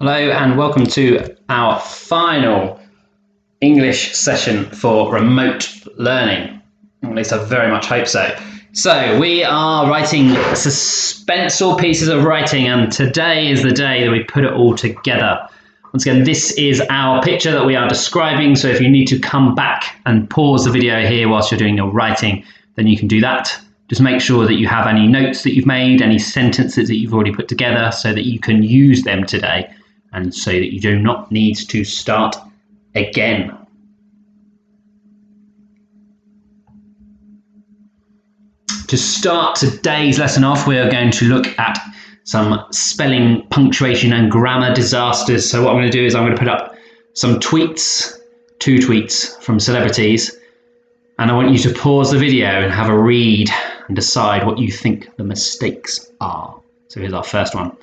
Hello and welcome to our final English session for remote learning. At least I very much hope so. So we are writing suspenseful pieces of writing, and today is the day that we put it all together. Once again, this is our picture that we are describing, so if you need to come back and pause the video here whilst you're doing your writing, then you can do that. Just make sure that you have any notes that you've made, any sentences that you've already put together so that you can use them today and so that you do not need to start again. To start today's lesson off, we are going to look at some spelling, punctuation and grammar disasters. So what I'm going to do is I'm going to put up some tweets, 2 tweets from celebrities, and I want you to pause the video and have a read and decide what you think the mistakes are. So here's our first one.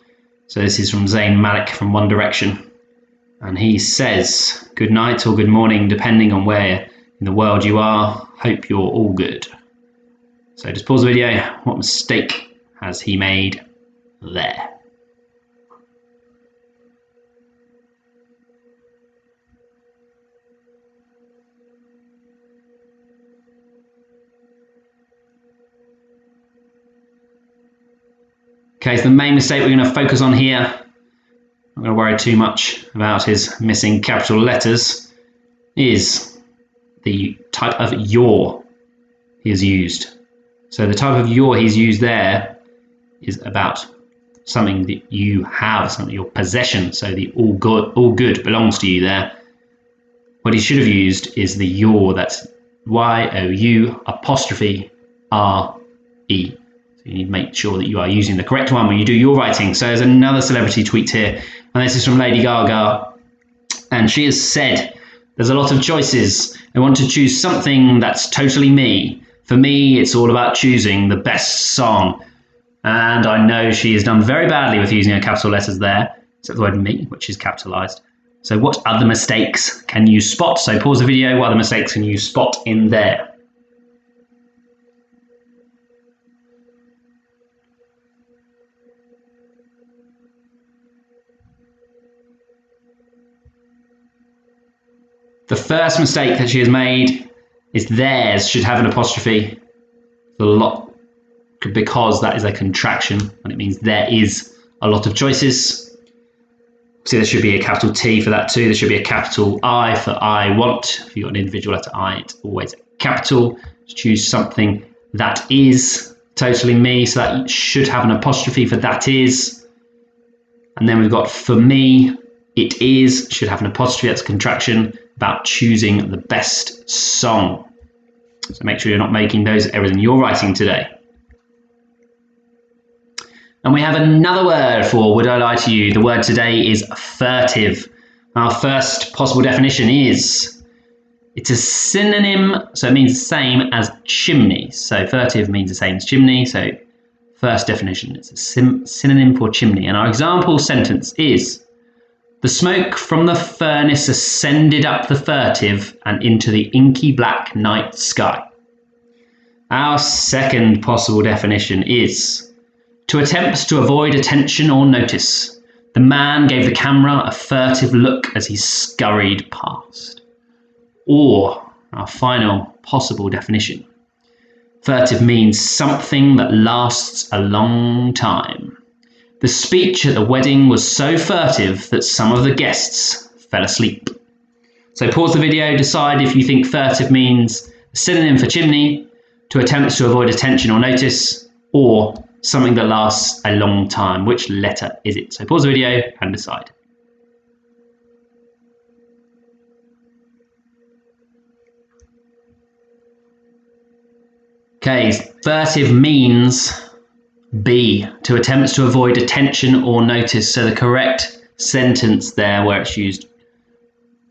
So this is from Zayn Malik from One Direction. And he says, "Good night or good morning, depending on where in the world you are. Hope you're all good." So just pause the video. What mistake has he made there? Okay, so the main mistake we're going to focus on here, I'm not going to worry too much about his missing capital letters, is the type of your he has used. So the type of your he's used there is about something that you have, something your possession. So the all good belongs to you there. What he should have used is the your, that's Y-O-U apostrophe R-E. So you need to make sure that you are using the correct one when you do your writing. So there's another celebrity tweet here, and this is from Lady Gaga. And she has said, "There's a lot of choices. I want to choose something that's totally me. For me, it's all about choosing the best song." And I know she has done very badly with using her capital letters there, except the word me, which is capitalized. So what other mistakes can you spot? So pause the video. What other mistakes can you spot in there? The first mistake that she has made is theirs should have an apostrophe for lot, because that is a contraction and it means there is a lot of choices. So there should be a capital T for that too. There should be a capital I for I want. If you've got an individual letter I, it's always a capital. Just choose something that is totally me, so that should have an apostrophe for that is. And then we've got for me, it is, should have an apostrophe, that's a contraction, about choosing the best song. So make sure you're not making those errors in your writing today. And we have another word for would I lie to you. The word today is furtive. Our first possible definition is, it's a synonym, so it means the same as chimney. So furtive means the same as chimney. So first definition, it's a synonym for chimney. And our example sentence is, "The smoke from the furnace ascended up the furtive and into the inky black night sky." Our second possible definition is, to attempt to avoid attention or notice. The man gave the camera a furtive look as he scurried past. Or our final possible definition, furtive means something that lasts a long time. The speech at the wedding was so furtive that some of the guests fell asleep. So pause the video, decide if you think furtive means a synonym for chimney, to attempt to avoid attention or notice, or something that lasts a long time. Which letter is it? So pause the video and decide. Okay, furtive means B, to attempt to avoid attention or notice. So the correct sentence there, where it's used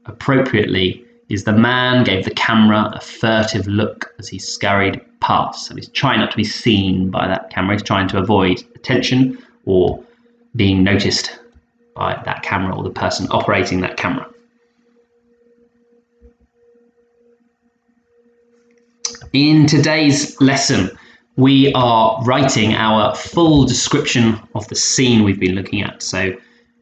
appropriately, is the man gave the camera a furtive look as he scurried past. So he's trying not to be seen by that camera. He's trying to avoid attention or being noticed by that camera or the person operating that camera. In today's lesson, we are writing our full description of the scene we've been looking at. So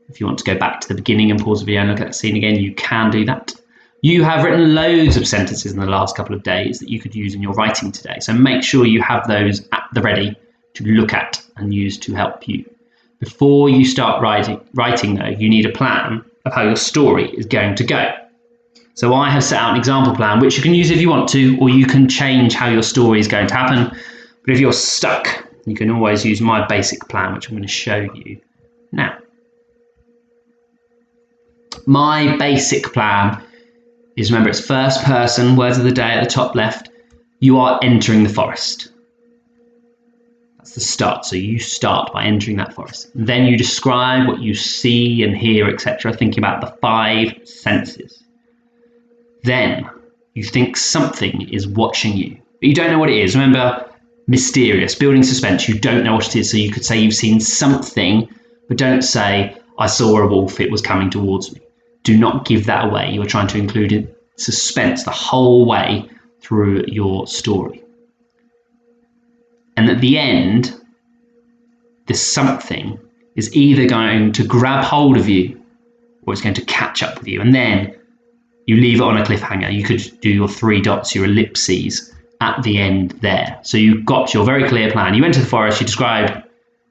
If you want to go back to the beginning and pause the video and look at that scene again, you can do that. You have written loads of sentences in the last couple of days that you could use in your writing today. So make sure you have those at the ready to look at and use to help you. Before you start writing though, you need a plan of how your story is going to go. So I have set out an example plan, which you can use if you want to, or you can change how your story is going to happen. But if you're stuck, you can always use my basic plan, which I'm going to show you now. My basic plan is, remember, it's first person, words of the day at the top left. You are entering the forest. That's the start. So you start by entering that forest. Then you describe what you see and hear, etc., thinking about the 5 senses. Then you think something is watching you, but you don't know what it is. Remember, mysterious, building suspense. You don't know what it is. So you could say you've seen something, but don't say, I saw a wolf, it was coming towards me. Do not give that away. You're trying to include suspense the whole way through your story. And at the end, this something is either going to grab hold of you or it's going to catch up with you. And then you leave it on a cliffhanger. You could do your 3 dots, your ellipses at the end there. So you've got your very clear plan. You enter the forest, you describe,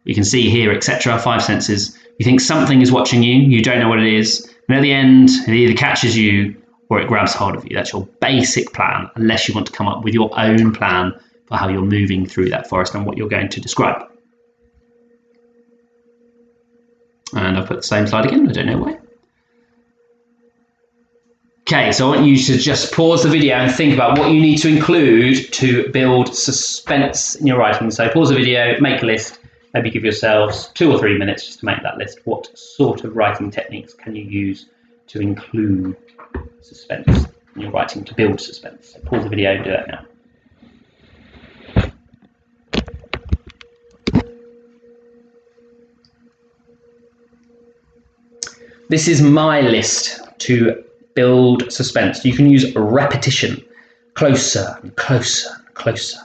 you can see, hear, etc., 5 senses. You think something is watching you, you don't know what it is, and at the end, it either catches you or it grabs hold of you. That's your basic plan, unless you want to come up with your own plan for how you're moving through that forest and what you're going to describe. And I've put the same slide again, I don't know why. Okay, so I want you to just pause the video and think about what you need to include to build suspense in your writing. So pause the video, make a list, maybe give yourselves 2 or 3 minutes just to make that list. What sort of writing techniques can you use to include suspense in your writing, to build suspense? So pause the video and do that now. This is my list to build suspense. You can use repetition, closer and closer and closer,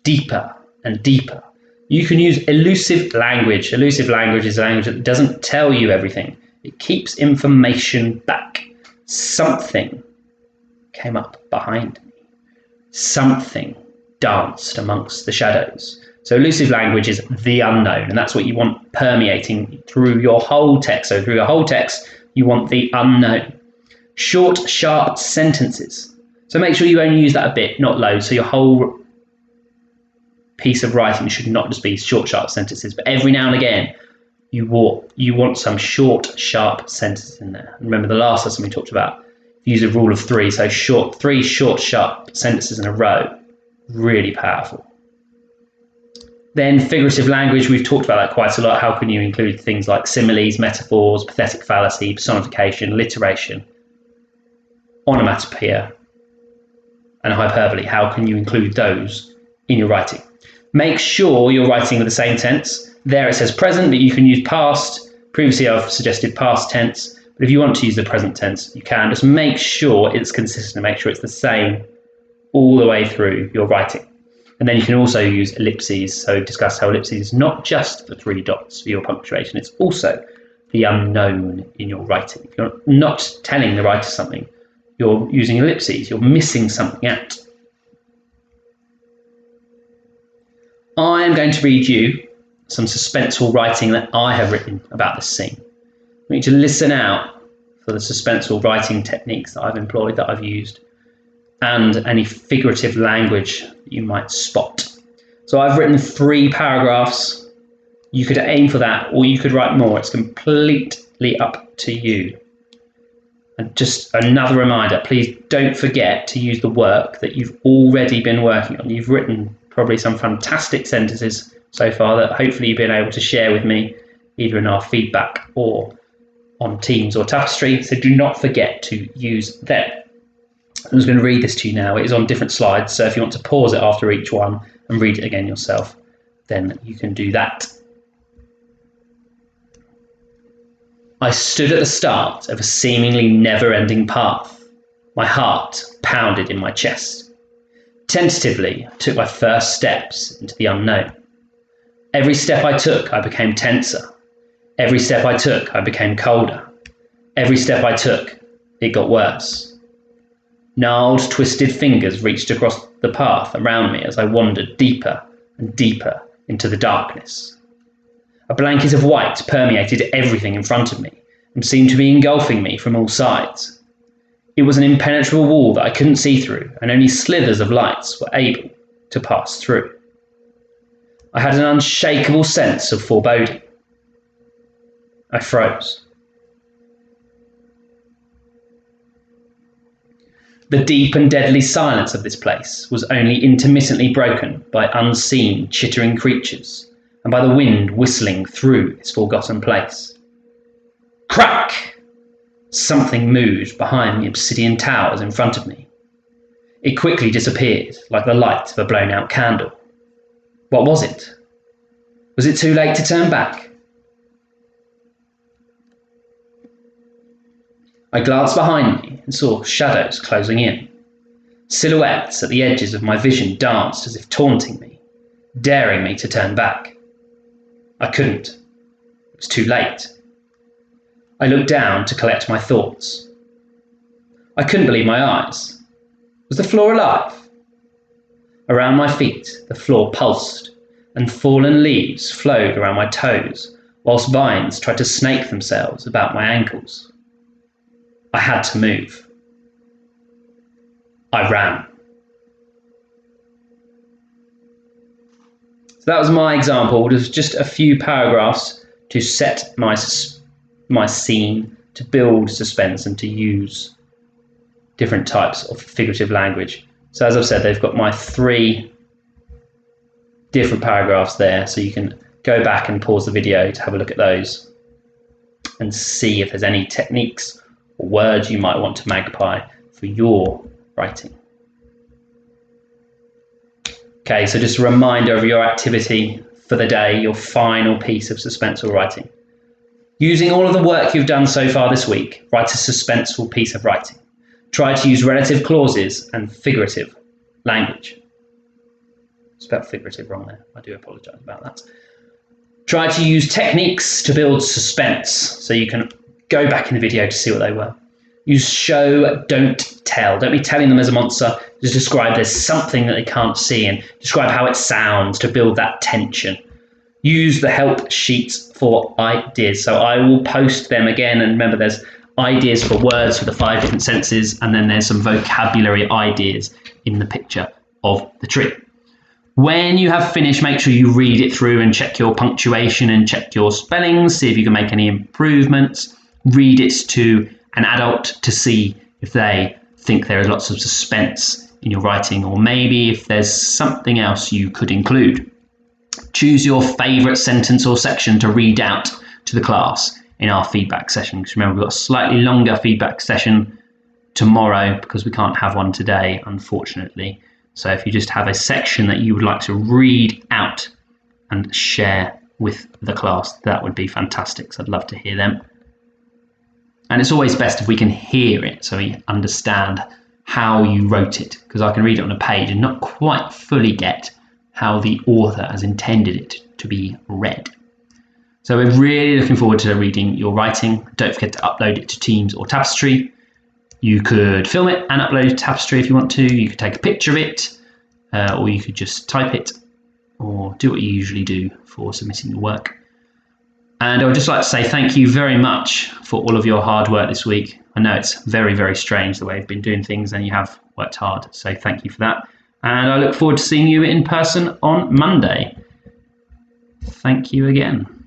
deeper and deeper. You can use elusive language. Elusive language is a language that doesn't tell you everything. It keeps information back. Something came up behind me. Something danced amongst the shadows. So elusive language is the unknown, and that's what you want permeating through your whole text. So through your whole text, you want the unknown. Short, sharp sentences. So make sure you only use that a bit, not loads. So your whole piece of writing should not just be short, sharp sentences, but every now and again, you want some short, sharp sentences in there. Remember the last lesson we talked about, use a rule of 3. So 3 short, sharp sentences in a row, really powerful. Then figurative language, we've talked about that quite a lot. How can you include things like similes, metaphors, pathetic fallacy, personification, alliteration, onomatopoeia, and hyperbole? How can you include those in your writing? Make sure you're writing with the same tense. There it says present, but you can use past. Previously I've suggested past tense, but if you want to use the present tense, you can. Just make sure it's consistent, make sure it's the same all the way through your writing. And then you can also use ellipses. So discuss how ellipses is not just the 3 dots for your punctuation, it's also the unknown in your writing. If you're not telling the writer something, you're using ellipses, you're missing something out. I am going to read you some suspenseful writing that I have written about this scene. I want you to listen out for the suspenseful writing techniques that I've employed, that I've used, and any figurative language that you might spot. So I've written 3 paragraphs. You could aim for that, or you could write more. It's completely up to you. And just another reminder, please don't forget to use the work that you've already been working on. You've written probably some fantastic sentences so far that hopefully you've been able to share with me, either in our feedback or on Teams or Tapestry. So do not forget to use them. I'm just going to read this to you now. It is on different slides, so if you want to pause it after each one and read it again yourself, then you can do that. I stood at the start of a seemingly never-ending path. My heart pounded in my chest. Tentatively, I took my first steps into the unknown. Every step I took, I became tenser. Every step I took, I became colder. Every step I took, it got worse. Gnarled, twisted fingers reached across the path around me as I wandered deeper and deeper into the darkness. A blanket of white permeated everything in front of me and seemed to be engulfing me from all sides. It was an impenetrable wall that I couldn't see through, and only slithers of lights were able to pass through. I had an unshakable sense of foreboding. I froze. The deep and deadly silence of this place was only intermittently broken by unseen, chittering creatures and by the wind whistling through this forgotten place. Crack! Something moved behind the obsidian towers in front of me. It quickly disappeared like the light of a blown-out candle. What was it? Was it too late to turn back? I glanced behind me and saw shadows closing in. Silhouettes at the edges of my vision danced as if taunting me, daring me to turn back. I couldn't. It was too late. I looked down to collect my thoughts. I couldn't believe my eyes. Was the floor alive? Around my feet, the floor pulsed, and fallen leaves flowed around my toes, whilst vines tried to snake themselves about my ankles. I had to move. I ran. So that was my example. It was just a few paragraphs to set my scene, to build suspense and to use different types of figurative language. So as I've said, they've got my 3 different paragraphs there, so you can go back and pause the video to have a look at those and see if there's any techniques or words you might want to magpie for your writing. Okay, so just a reminder of your activity for the day, your final piece of suspenseful writing. Using all of the work you've done so far this week, write a suspenseful piece of writing. Try to use relative clauses and figurative language. Spelled figurative wrong there. I do apologise about that. Try to use techniques to build suspense, so you can go back in the video to see what they were. Use show, don't tell. Don't be telling them there's a monster. Just describe there's something that they can't see and describe how it sounds to build that tension. Use the help sheets for ideas. So I will post them again. And remember, there's ideas for words for the 5 different senses. And then there's some vocabulary ideas in the picture of the tree. When you have finished, make sure you read it through and check your punctuation and check your spellings. See if you can make any improvements. Read it to an adult to see if they think there is lots of suspense in your writing, or maybe if there's something else you could include. Choose your favourite sentence or section to read out to the class in our feedback session. Because remember, we've got a slightly longer feedback session tomorrow because we can't have one today, unfortunately. So if you just have a section that you would like to read out and share with the class, that would be fantastic. So I'd love to hear them. And it's always best if we can hear it so we understand how you wrote it, because I can read it on a page and not quite fully get how the author has intended it to be read. So we're really looking forward to reading your writing. Don't forget to upload it to Teams or Tapestry. You could film it and upload it to Tapestry if you want to. You could take a picture of it, or you could just type it, or do what you usually do for submitting your work. And I would just like to say thank you very much for all of your hard work this week. I know it's very, very strange the way you've been doing things, and you have worked hard. So thank you for that. And I look forward to seeing you in person on Monday. Thank you again.